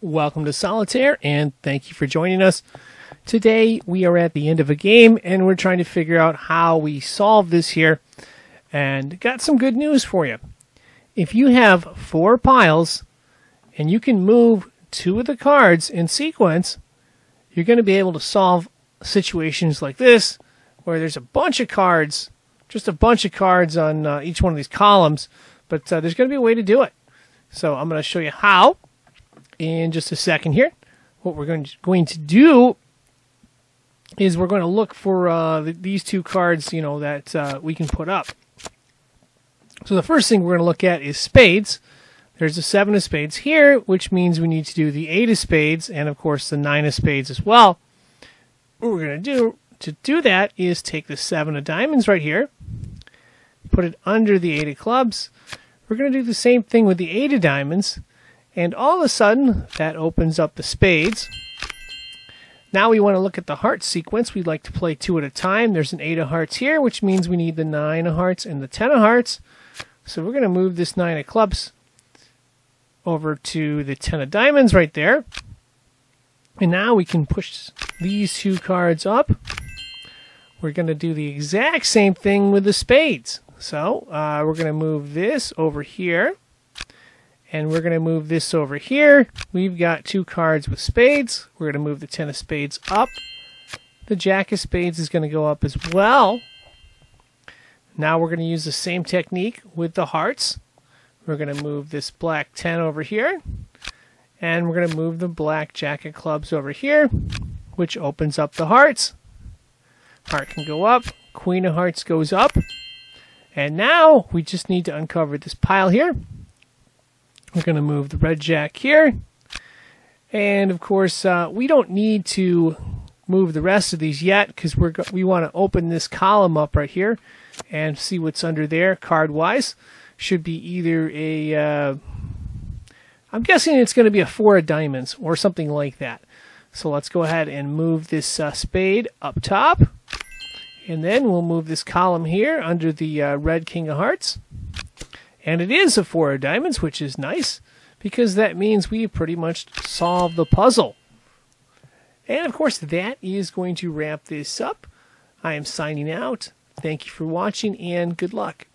Welcome to Solitaire, and thank you for joining us. Today we are at the end of a game, and we're trying to figure out how we solve this here, and got some good news for you. If you have 4 piles, and you can move 2 of the cards in sequence, you're going to be able to solve situations like this, where there's a bunch of cards, just a bunch of cards on each one of these columns, but there's going to be a way to do it. So I'm going to show you how in just a second here. What we're going to do is we're going to look for these 2 cards, that we can put up. So the first thing we're going to look at is spades. There's a 7 of spades here, which means we need to do the 8 of spades and, of course, the 9 of spades as well. What we're going to do that is take the 7 of diamonds right here, put it under the 8 of clubs. We're going to do the same thing with the 8 of diamonds, and all of a sudden, that opens up the spades. Now we want to look at the heart sequence. We'd like to play 2 at a time. There's an 8 of hearts here, which means we need the 9 of hearts and the 10 of hearts. So we're going to move this 9 of clubs over to the 10 of diamonds right there. And now we can push these 2 cards up. We're going to do the exact same thing with the spades. So we're going to move this over here, and we're going to move this over here. We've got 2 cards with spades. We're going to move the 10 of spades up. The jack of spades is going to go up as well. Now we're going to use the same technique with the hearts. We're going to move this black 10 over here, and we're going to move the black jack of clubs over here, which opens up the hearts. Heart can go up. Queen of hearts goes up. And now we just need to uncover this pile here. We're going to move the red jack here. And of course, we don't need to move the rest of these yet because we want to open this column up right here and see what's under there card-wise. Should be either a... I'm guessing it's going to be a 4 of diamonds or something like that. So let's go ahead and move this spade up top. And then we'll move this column here under the red king of hearts. And it is a 4 of diamonds, which is nice, because that means we pretty much solved the puzzle. And of course, that is going to wrap this up. I am signing out. Thank you for watching, and good luck.